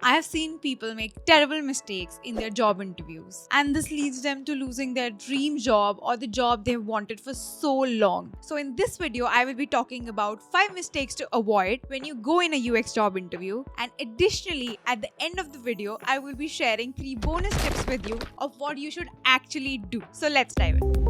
I have seen people make terrible mistakes in their job interviews, and this leads them to losing their dream job or the job they've wanted for so long. So, in this video, I will be talking about 5 mistakes to avoid when you go in a UX job interview, and additionally, at the end of the video, I will be sharing 3 bonus tips with you of what you should actually do. So, let's dive in.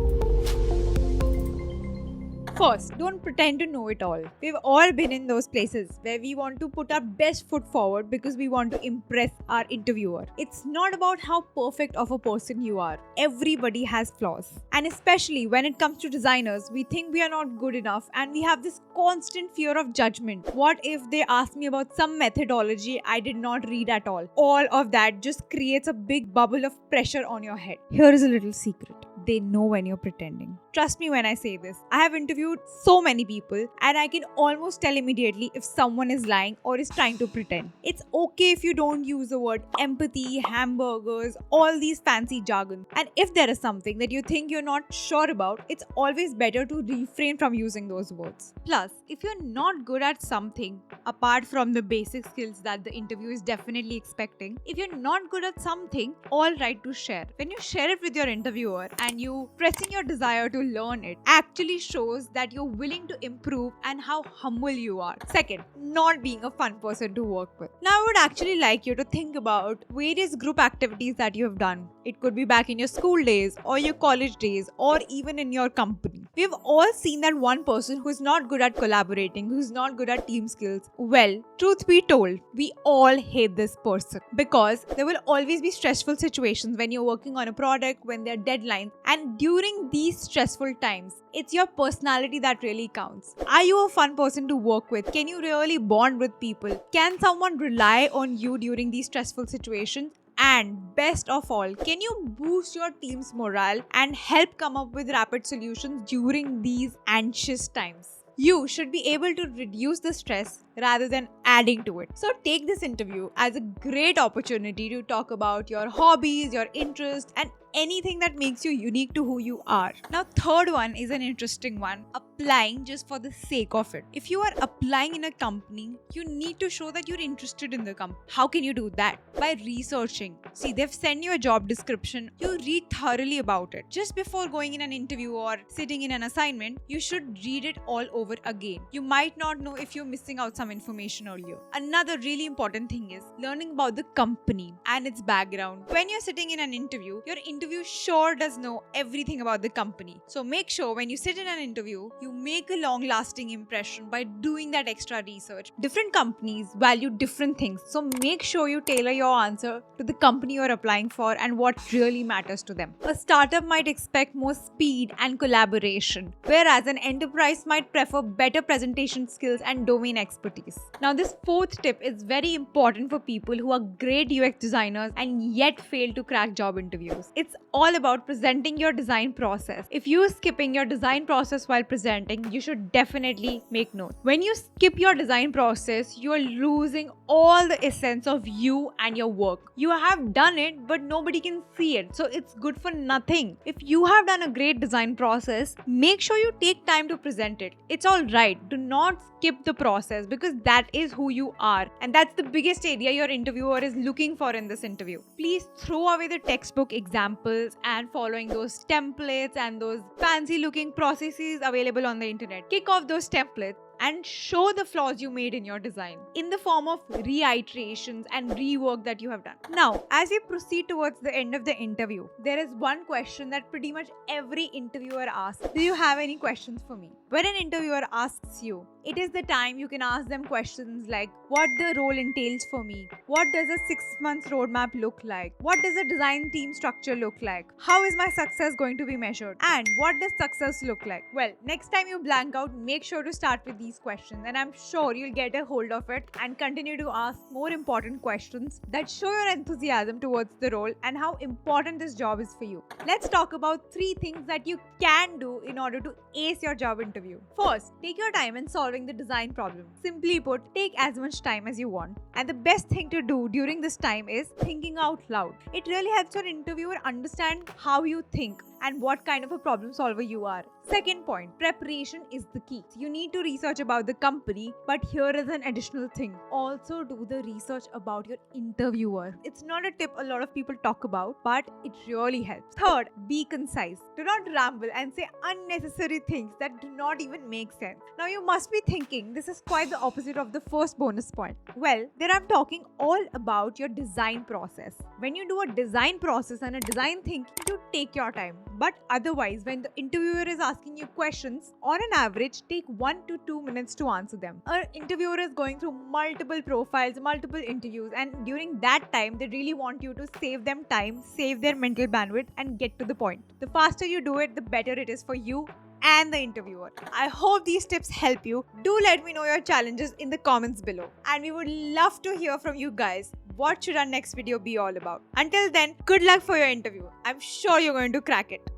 First, don't pretend to know it all. We've all been in those places where we want to put our best foot forward because we want to impress our interviewer. It's not about how perfect of a person you are. Everybody has flaws. And especially when it comes to designers, we think we are not good enough and we have this constant fear of judgment. What if they ask me about some methodology I did not read at all? All of that just creates a big bubble of pressure on your head. Here is a little secret. They know when you're pretending. Trust me when I say this. I have interviewed so many people and I can almost tell immediately if someone is lying or is trying to pretend. It's okay if you don't use the word empathy, hamburgers, all these fancy jargon. And if there is something that you think you're not sure about, it's always better to refrain from using those words. Plus, if you're not good at something, apart from the basic skills that the interview is definitely expecting, if you're not good at something, all right to share. When you share it with your interviewer and you pressing your desire to learn it actually shows that you're willing to improve and how humble you are. Second, not being a fun person to work with. Now, I would actually like you to think about various group activities that you have done. It could be back in your school days or your college days or even in your company. We've all seen that one person who is not good at collaborating, who's not good at team skills. Well, truth be told, we all hate this person because there will always be stressful situations when you're working on a product, when there are deadlines, and during these stressful times, it's your personality that really counts. Are you a fun person to work with? Can you really bond with people? Can someone rely on you during these stressful situations? And best of all, can you boost your team's morale and help come up with rapid solutions during these anxious times? You should be able to reduce the stress rather than adding to it. So take this interview as a great opportunity to talk about your hobbies, your interests, and anything that makes you unique to who you are. Now, third one is an interesting one. Applying just for the sake of it. If you are applying in a company, you need to show that you're interested in the company. How can you do that? By researching. See, they've sent you a job description. You read thoroughly about it. Just before going in an interview or sitting in an assignment, you should read it all over again. You might not know if you're missing out some information earlier. Another really important thing is learning about the company and its background. When you're sitting in an interview, your interview sure does know everything about the company. So make sure when you sit in an interview, you make a long-lasting impression by doing that extra research. Different companies value different things. So make sure you tailor your answer to the company you're applying for and what really matters to them. A startup might expect more speed and collaboration, whereas an enterprise might prefer better presentation skills and domain expertise. Now, this fourth tip is very important for people who are great UX designers and yet fail to crack job interviews. It's all about presenting your design process. If you're skipping your design process while presenting, you should definitely make note. When you skip your design process, you're losing all the essence of you and your work. You have done it, but nobody can see it. So it's good for nothing. If you have done a great design process, make sure you take time to present it. It's all right. Do not skip the process because that is who you are. And that's the biggest area your interviewer is looking for in this interview. Please throw away the textbook examples and following those templates and those fancy looking processes available on the internet. Kick off those templates and show the flaws you made in your design in the form of reiterations and rework that you have done. Now, as we proceed towards the end of the interview, there is one question that pretty much every interviewer asks. Do you have any questions for me? When an interviewer asks you, it is the time you can ask them questions like what the role entails for me, what does a 6-month roadmap look like, what does a design team structure look like, how is my success going to be measured, and what does success look like? Well, next time you blank out, make sure to start with these questions, and I'm sure you'll get a hold of it and continue to ask more important questions that show your enthusiasm towards the role and how important this job is for you. Let's talk about 3 things that you can do in order to ace your job interview. First, take your time in solving the design problem. Simply put, take as much time as you want. And the best thing to do during this time is thinking out loud. It really helps your interviewer understand how you think. and what kind of a problem solver you are. Second point, preparation is the key. You need to research about the company, but here is an additional thing. Also do the research about your interviewer. It's not a tip a lot of people talk about, but it really helps. Third, be concise. Do not ramble and say unnecessary things that do not even make sense. Now you must be thinking this is quite the opposite of the first bonus point. Well, there I'm talking all about your design process. When you do a design process and a design thing, you take your time. But otherwise, when the interviewer is asking you questions, on an average, take 1 to 2 minutes to answer them. An interviewer is going through multiple profiles, multiple interviews, and during that time, they really want you to save them time, save their mental bandwidth, and get to the point. The faster you do it, the better it is for you and the interviewer. I hope these tips help you. Do let me know your challenges in the comments below. And we would love to hear from you guys. What should our next video be all about? Until then, good luck for your interview. I'm sure you're going to crack it.